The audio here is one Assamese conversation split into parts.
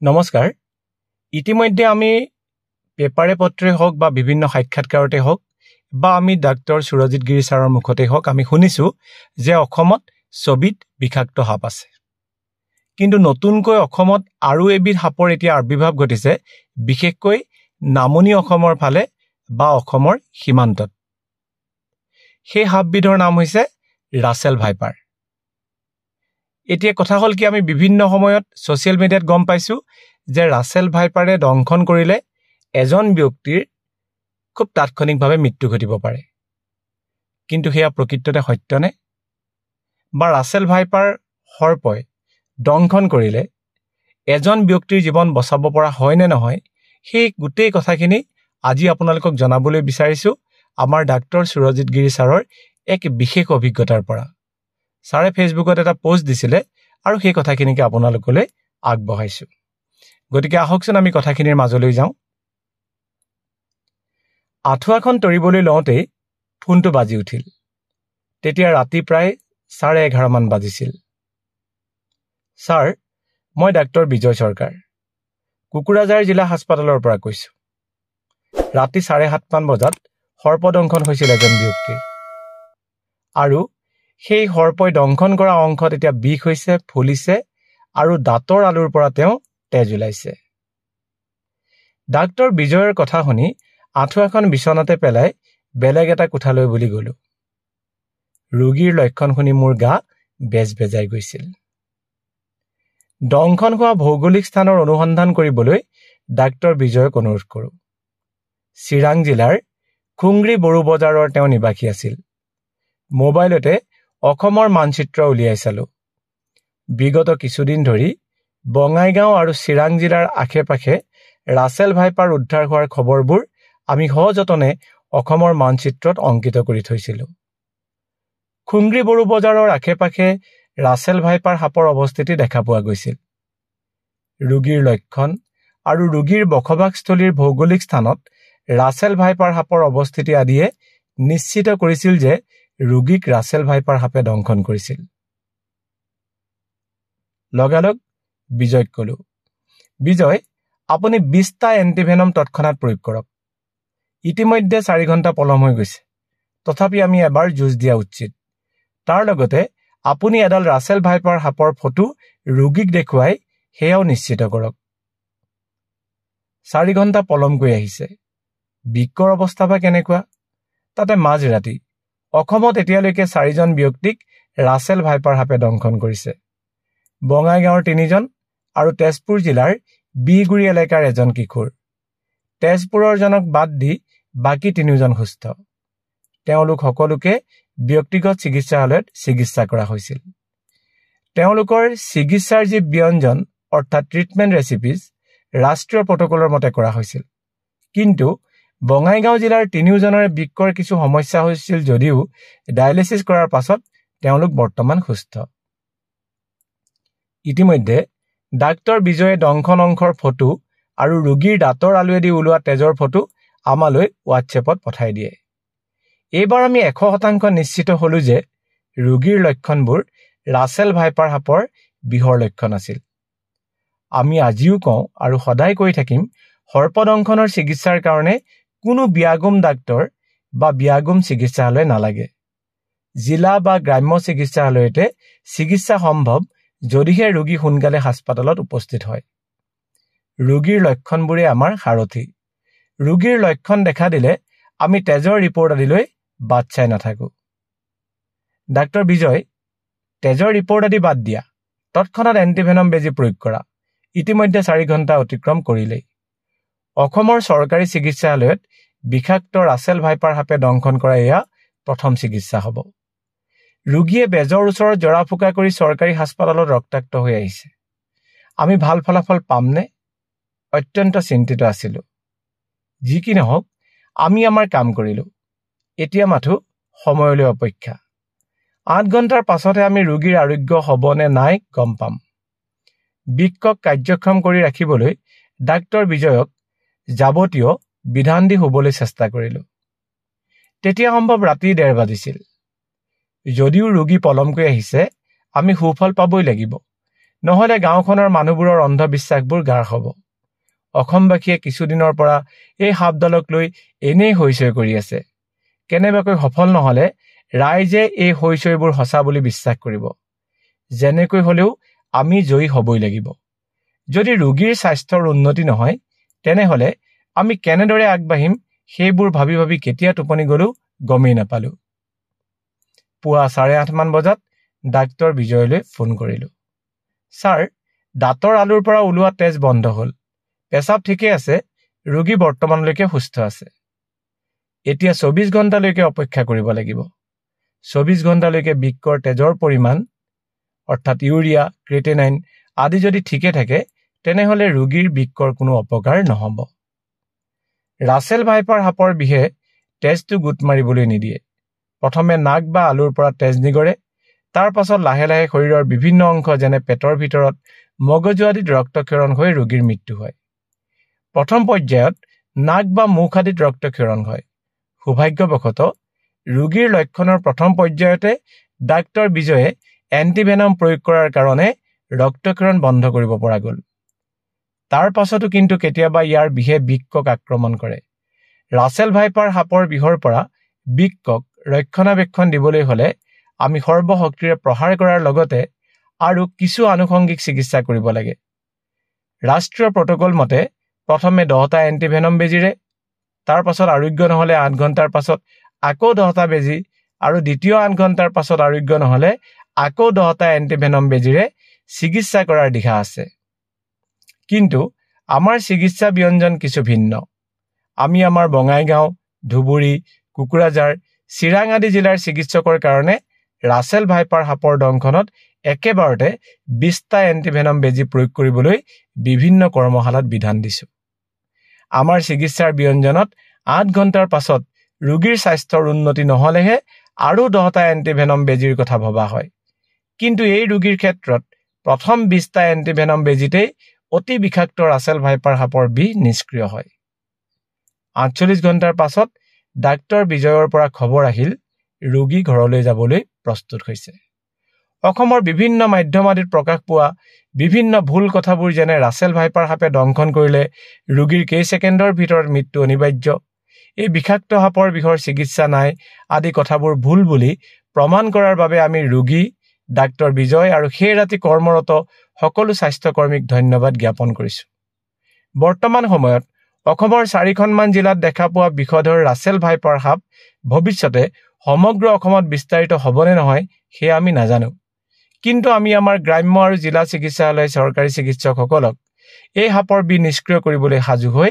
নমস্কাৰ। ইতিমধ্যে আমি পেপাৰে পত্ৰে হওক বা বিভিন্ন সাক্ষাৎকাৰতে হওক বা আমি ডাক্তৰ সুৰজিত গিৰি ছাৰৰ মুখতে হওক আমি শুনিছোঁ যে অসমত ছবিত বিষাক্ত সাপ আছে। কিন্তু নতুনকৈ অসমত আৰু এবিধ সাপৰ এতিয়া আবিৰ্ভাৱ ঘটিছে, বিশেষকৈ নামনি অসমৰ ফালে বা অসমৰ সীমান্তত। সেই সাপবিধৰ নাম হৈছে ৰাছেল ভাইপাৰ। এতিয়া কথা হ'ল কি, আমি বিভিন্ন সময়ত ছ'চিয়েল মিডিয়াত গম পাইছোঁ যে ৰাছেল ভাইপাৰে দংশন কৰিলে এজন ব্যক্তিৰ খুব তাৎক্ষণিকভাৱে মৃত্যু ঘটিব পাৰে। কিন্তু সেয়া প্ৰকৃততে সত্যনে? বা ৰাছেল ভাইপাৰ সৰ্পই দংশন কৰিলে এজন ব্যক্তিৰ জীৱন বচাব পৰা হয় নে নহয়, সেই গোটেই কথাখিনি আজি আপোনালোকক জনাবলৈ বিচাৰিছোঁ আমাৰ ডাক্তৰ সুৰজিত গিৰি ছাৰৰ এক বিশেষ অভিজ্ঞতাৰ পৰা। ছাৰে ফেচবুকত এটা পোষ্ট দিছিলে আৰু সেই কথাখিনিকে আপোনালোকলৈ আগবঢ়াইছোঁ। গতিকে আহকচোন আমি কথাখিনিৰ মাজলৈ যাওঁ। আঁঠুৱাখন তৰিবলৈ লওঁতেই ফোনটো বাজি উঠিল। তেতিয়া ৰাতি প্ৰায় 11:30 মান বাজিছিল। ছাৰ, মই ডাক্তৰ বিজয় চৰকাৰ, কোকৰাঝাৰ জিলা হাস্পাতালৰ পৰা কৈছোঁ। ৰাতি 7:30 মান বজাত সৰ্পদংশন হৈছিল এজন ব্যক্তিৰ, আৰু সেই সৰ্পই দংশন কৰা অংশত এতিয়া বিষ হৈছে, ফুলিছে আৰু দাঁতৰ আলুৰ পৰা তেওঁ তেজ ওলাইছে। ডাক্তৰ বিজয়ৰ কথা শুনি আঁঠুৱাখন বিচনাতে পেলাই বেলেগ এটা কোঠালৈ বুলি গ'লো। ৰোগীৰ লক্ষণ শুনি মোৰ গা বেজ বেজাই গৈছিল। দংশন হোৱা ভৌগোলিক স্থানৰ অনুসন্ধান কৰিবলৈ ডাক্তৰ বিজয়ক অনুৰোধ কৰোঁ। চিৰাং জিলাৰ খুংগ্ৰী বড়ো বজাৰৰ তেওঁ নিবাসী আছিল। মোবাইলতে অসমৰ মানচিত্ৰ উলিয়াই চালোঁ। বিগত কিছুদিন ধৰি বঙাইগাঁও আৰু চিৰাং জিলাৰ আশে পাশে ৰাছেল ভাইপাৰ উদ্ধাৰ হোৱাৰ খবৰবোৰ আমি সযতনে অসমৰ মানচিত্ৰত অংকিত কৰি থৈছিলোঁ। খুংগ্ৰী বড়ো বজাৰৰ আশে পাশে ৰাছেল ভাইপাৰ সাপৰ অৱস্থিতি দেখা পোৱা গৈছিল। ৰোগীৰ লক্ষণ আৰু ৰোগীৰ বসবাসস্থলীৰ ভৌগোলিক স্থানত ৰাছেল ভাইপাৰ সাপৰ অৱস্থিতি আদিয়ে নিশ্চিত কৰিছিল যে ৰোগীক ৰাছেল ভাইপাৰ সাপে দংশন কৰিছিল। লগালগ বিজয়ক ক'লোঁ, বিজয়, আপুনি 20টা এণ্টিভেনম তৎক্ষণাত প্ৰয়োগ কৰক। ইতিমধ্যে 4 ঘণ্টা পলম হৈ গৈছে, তথাপি আমি এবাৰ যুঁজ দিয়া উচিত। তাৰ লগতে আপুনি এডাল ৰাছেল ভাইপাৰ সাপৰ ফটো ৰোগীক দেখুৱাই সেয়াও নিশ্চিত কৰক। 4 ঘণ্টা পলম কৰি আহিছে, বিকৰ অৱস্থা বা কেনেকুৱা? তাতে মাজৰাতি অসমত এতিয়ালৈকে 4জন ব্যক্তিক ৰাছেল ভাইপাৰ সাপে দংশন কৰিছে। বঙাইগাঁৱৰ 3জন আৰু তেজপুৰ জিলাৰ বিগুৰি এলেকাৰ এজন কিশোৰ। তেজপুৰৰ জনক বাদ দি বাকী 3জন সুস্থ। তেওঁলোক সকলোকে ব্যক্তিগত চিকিৎসালয়ত চিকিৎসা কৰা হৈছিল। তেওঁলোকৰ চিকিৎসাৰ যি ব্যঞ্জন অৰ্থাৎ ট্ৰিটমেণ্ট ৰেচিপিজ ৰাষ্ট্ৰীয় প্ৰটকলৰ মতে কৰা হৈছিল। কিন্তু বঙাইগাঁও জিলাৰ 3জনৰে বৃক্কৰ কিছু সমস্যা হৈছিল যদিও ডায়েলিচিছ কৰাৰ পাছত তেওঁলোক বৰ্তমান সুস্থ। ইতিমধ্যে ডাক্তৰ বিজয়ে দংশন অংশৰ ফটো আৰু ৰোগীৰ দাঁতৰ আলুৱেদি ওলোৱা তেজৰ ফটো আমালৈ হোৱাটছএপত পঠাই দিয়ে। এইবাৰ আমি 100% নিশ্চিত হলোঁ যে ৰোগীৰ লক্ষণবোৰ ৰাছেল ভাইপাৰ সাপৰ বিষৰ লক্ষণ আছিল। আমি আজিও কওঁ আৰু সদায় কৈ থাকিম, সৰ্পদংশনৰ চিকিৎসাৰ কাৰণে কোনো ব্যাগুম ডাক্তৰ বা ব্যাগুম চিকিৎসালয় নালাগে। জিলা বা গ্ৰাম্য চিকিৎসালয়তে চিকিৎসা সম্ভৱ যদিহে ৰোগী সোনকালে হাস্পাতালত উপস্থিত হয়। ৰোগীৰ লক্ষণবোৰে আমাৰ সাৰথি। ৰোগীৰ লক্ষণ দেখা দিলে আমি তেজৰ ৰিপৰ্ট আদিলৈ বাট চাই নাথাকোঁ। ডাক্তৰ বিজয়, তেজৰ ৰিপৰ্ট আদি বাদ দিয়া, তৎক্ষণাত এণ্টিভেনম বেজী প্ৰয়োগ কৰা। ইতিমধ্যে 4 ঘণ্টা অতিক্ৰম কৰিলেই। অসমৰ চৰকাৰী চিকিৎসালয়ত বিষাক্ত ৰাছেল ভাইপাৰ সাপে দংশন কৰা এয়া প্ৰথম চিকিৎসা হ'ব। ৰোগীয়ে বেজৰ ওচৰত জৰা ফুকা কৰি চৰকাৰী হাস্পাতালত ৰক্তাক্ত হৈ আহিছে। আমি ভাল ফলাফল পামনে? অত্যন্ত চিন্তিত আছিলোঁ। যি কি নহওক, আমি আমাৰ কাম কৰিলোঁ। এতিয়া মাথো সময়লৈ অপেক্ষা। 8 ঘণ্টাৰ পাছতহে আমি ৰোগীৰ আৰোগ্য হ'ব নে নাই গম পাম। বৃক্কক কাৰ্যক্ষম কৰি ৰাখিবলৈ ডাক্তৰ বিজয়ক যাৱতীয় বিধান দি শুবলৈ চেষ্টা কৰিলোঁ। তেতিয়া সম্ভৱ ৰাতি 1:30 বাজিছিল। যদিও ৰোগী পলমকৈ আহিছে, আমি সুফল পাবই লাগিব। নহলে গাঁওখনৰ মানুহবোৰৰ অন্ধবিশ্বাসবোৰ গাঢ় হ'ব। অসমবাসীয়ে কিছুদিনৰ পৰা এই সাপডালক লৈ এনেই হৈচৈ কৰি আছে। কেনেবাকৈ সফল নহলে ৰাইজে এই হৈচৈবোৰ সঁচা বুলি বিশ্বাস কৰিব। যেনেকৈ হলেও আমি জয়ী হ'বই লাগিব। যদি ৰোগীৰ স্বাস্থ্যৰ উন্নতি নহয় তেনেহলে আমি কেনেদৰে আগবাঢ়িম সেইবোৰ ভাবি ভাবি কেতিয়া টোপনি গলো গমেই নাপালো। পুৱা 8:30 বজাত ডাক্তৰ বিজয়লৈ ফোন কৰিলো। ছাৰ, দাঁতৰ আলুৰ পৰা ওলোৱা তেজ বন্ধ হ'ল। পেচাব ঠিকে আছে। ৰোগী বৰ্তমানলৈকে সুস্থ আছে। এতিয়া 24 ঘণ্টালৈকে অপেক্ষা কৰিব লাগিব। 24 ঘণ্টালৈকে বৃক্কৰ তেজৰ পৰিমাণ অৰ্থাৎ ইউৰিয়া, ক্ৰিয়েটিনাইন আদি যদি ঠিকে থাকে তেনেহলে ৰোগীৰ বৃক্কৰ কোনো অপকাৰ নহ'ব। ৰাছেল ভাইপাৰ সাপৰ বিষে তেজটো গোট মাৰিবলৈ নিদিয়ে। প্ৰথমে নাক বা আলুৰ পৰা তেজ নিগৰে, তাৰ পাছত লাহে লাহে শৰীৰৰ বিভিন্ন অংশ যেনে পেটৰ ভিতৰত, মগজু আদিত ৰক্তক্ষৰণ হৈ ৰোগীৰ মৃত্যু হয়। প্ৰথম পৰ্যায়ত নাক বা মুখ আদিত ৰক্তক্ষৰণ হয়। সৌভাগ্যবশতঃ ৰোগীৰ লক্ষণৰ প্ৰথম পৰ্যায়তে ডাক্তৰ বিজয়ে এণ্টিভেনম প্ৰয়োগ কৰাৰ কাৰণে ৰক্তক্ষৰণ বন্ধ কৰিব পৰা গ'ল। তাৰ পাছতো কিন্তু কেতিয়াবা ইয়াৰ বিষে বৃক্কক আক্ৰমণ কৰে। ৰাছেল ভাইপাৰ সাপৰ বিষৰ পৰা বৃক্কক ৰক্ষণাবেক্ষণ দিবলৈ হলে আমি সৰ্বশক্তিৰে প্ৰহাৰ কৰাৰ লগতে আৰু কিছু আনুষংগিক চিকিৎসা কৰিব লাগে। ৰাষ্ট্ৰীয় প্ৰটকল মতে প্ৰথমে 10টা এণ্টিভেনম বেজীৰে, তাৰ পাছত আৰোগ্য নহলে 8 ঘণ্টাৰ পাছত আকৌ 10টা বেজী আৰু দ্বিতীয় 8 ঘণ্টাৰ পাছত আৰোগ্য নহলে আকৌ 10টা এণ্টিভেনম বেজীৰে চিকিৎসা কৰাৰ দিশা আছে। কিন্তু আমাৰ চিকিৎসা ব্যঞ্জন কিছু ভিন্ন। আমি আমাৰ বঙাইগাঁও, ধুবুৰী, কুকুৰাঝাৰ, চিৰাং আদি জিলাৰ চিকিৎসকৰ কাৰণে ৰাছেল ভাইপাৰ সাপৰ দংশনত একেবাৰতে 20টা এণ্টিভেনম বেজী প্ৰয়োগ কৰিবলৈ বিভিন্ন কৰ্মশালাত বিধান দিছো। আমাৰ চিকিৎসাৰ ব্যঞ্জনত 8 ঘণ্টাৰ পাছত ৰোগীৰ স্বাস্থ্যৰ উন্নতি নহলেহে আৰু 10টা এণ্টিভেনম বেজীৰ কথা ভবা হয়। কিন্তু এই ৰোগীৰ ক্ষেত্ৰত প্ৰথম 20টা এণ্টিভেনম বেজীতেই অতি বিষাক্ত ৰাছেল ভাইপাৰ সাপৰ বিষ নিষ্ক্ৰিয় হয়। 48 ঘণ্টাৰ পাছত ডাক্তৰ বিজয়ৰ পৰা খবৰ আহিল ৰোগী ঘৰলৈ যাবলৈ প্ৰস্তুত হৈছে। অসমৰ বিভিন্ন মাধ্যম আদিত প্ৰকাশ পোৱা বিভিন্ন ভুল কথাবোৰ যেনে ৰাছেল ভাইপাৰ সাপে দংশন কৰিলে ৰোগীৰ কেইছেকেণ্ডৰ ভিতৰত মৃত্যু অনিবাৰ্য, এই বিষাক্ত সাপৰ বিষৰ চিকিৎসা নাই আদি কথাবোৰ ভুল বুলি প্ৰমাণ কৰাৰ বাবে আমি ৰোগী, ডাক্তৰ বিজয় আৰু সেই ৰাতি কৰ্মৰত সকলো স্বাস্থ্যকৰ্মীক ধন্যবাদ জ্ঞাপন কৰিছো। বৰ্তমান সময়ত অসমৰ 4খনমান জিলাত দেখা পোৱা বিষধৰ ৰাছেল ভাইপাৰ সাপ ভৱিষ্যতে সমগ্ৰ অসমত বিস্তাৰিত হ'বনে নহয় সেয়া আমি নাজানো। কিন্তু আমি আমাৰ গ্ৰাম্য আৰু জিলা চিকিৎসালয় চৰকাৰী চিকিৎসকসকলক এই সাপৰ বিষ নিষ্ক্ৰিয় কৰিবলৈ সাজু হৈ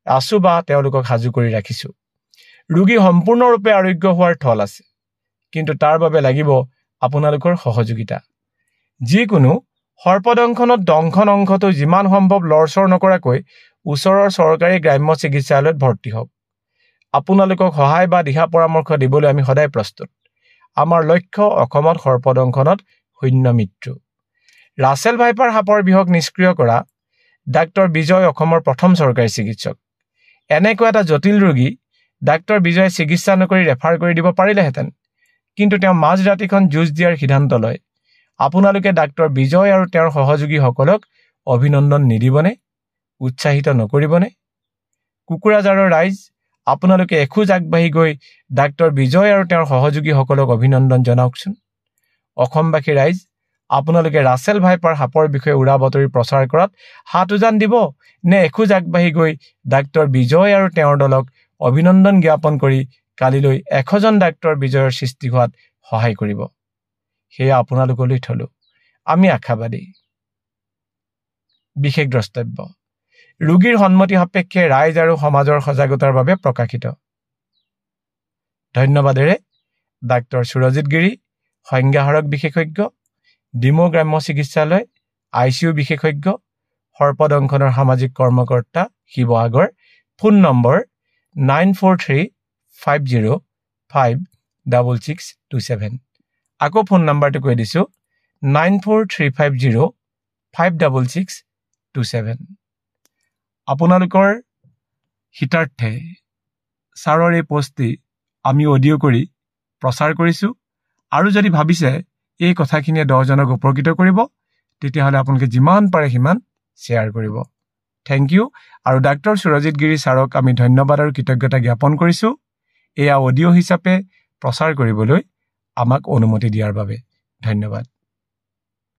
আছো বা তেওঁলোকক সাজু কৰি ৰাখিছো। ৰোগী সম্পূৰ্ণৰূপে আৰোগ্য হোৱাৰ থল আছে, কিন্তু তাৰ বাবে লাগিব আপোনালোকৰ সহযোগিতা। যিকোনো সৰ্পদংশনত দংশন অংশটো যিমান সম্ভৱ লৰচৰ নকৰাকৈ ওচৰৰ চৰকাৰী গ্ৰাম্য চিকিৎসালয়ত ভৰ্তি হওক। আপোনালোকক সহায় বা দিহা পৰামৰ্শ দিবলৈ আমি সদায় প্ৰস্তুত। আমাৰ লক্ষ্য অসমত সৰ্পদংশনত শূন্য মৃত্যু। ৰাছেল ভাইপাৰ সাপৰ বিষক নিষ্ক্ৰিয় কৰা ডাক্তৰ বিজয় অসমৰ প্ৰথম চৰকাৰী চিকিৎসক। এনেকুৱা এটা জটিল ৰোগী ডাক্তৰ বিজয়ে চিকিৎসা নকৰি ৰেফাৰ কৰি দিব পাৰিলেহেঁতেন, কিন্তু তেওঁ মাজ ৰাতিখন যুঁজ দিয়াৰ সিদ্ধান্ত লয়। আপোনালোকে ডাক্তৰ বিজয় আৰু তেওঁৰ সহযোগীসকলক অভিনন্দন নিদিবনে? উৎসাহিত নকৰিবনে? কুকুৰাঝাৰৰ ৰাইজ, আপোনালোকে এখোজ আগবাঢ়ি গৈ ডাক্তৰ বিজয় আৰু তেওঁৰ সহযোগীসকলক অভিনন্দন জনাওকচোন। অসমবাসী ৰাইজ, আপোনালোকে ৰাছেল ভাইপাৰ সাপৰ বিষয়ে উৰা বাতৰি প্ৰচাৰ কৰাত হাত উজান দিব নে এখোজ আগবাঢ়ি গৈ ডাক্তৰ বিজয় আৰু তেওঁৰ দলক অভিনন্দন জ্ঞাপন কৰি কালিলৈ 100জন ডাক্তৰ বিজয়ৰ সৃষ্টি হোৱাত সহায় কৰিব? সেয়া আপোনালোকলৈ থলো। আমি আশাবাদী। বিশেষ দ্ৰষ্টব্য: ৰোগীৰ সন্মতি সাপেক্ষে ৰাইজ আৰু সমাজৰ সজাগতাৰ বাবে প্ৰকাশিত। ধন্যবাদেৰে ডাক্তৰ সুৰজিত গিৰি, সংজ্ঞাহাৰক বিশেষজ্ঞ, ডিমৌ গ্ৰাম্য চিকিৎসালয়, ICU বিশেষজ্ঞ, সৰ্পদংশনৰ সামাজিক কৰ্মকৰ্তা, শিৱসাগৰ। Phone number 9435056627। আকৌ ফোন নম্বৰটো কৈ দিছো 9435056627। আপোনালোকৰ হিতাৰ্থে ছাৰৰ এই পোষ্টটি আমি অডিঅ' কৰি প্ৰচাৰ কৰিছো, আৰু যদি ভাবিছে এই কথাখিনিয়ে 10জনক উপকৃত কৰিব তেতিয়াহ'লে আপোনালোকে যিমান পাৰে সিমান শ্বেয়াৰ কৰিব। Thank you. আৰু ডাক্তৰ সুৰজিত গিৰি ছাৰক আমি ধন্যবাদ আৰু কৃতজ্ঞতা জ্ঞাপন কৰিছোঁ এয়া অডিঅ' হিচাপে প্ৰচাৰ কৰিবলৈ আমাক অনুমতি দিয়াৰ বাবে। ধন্যবাদ।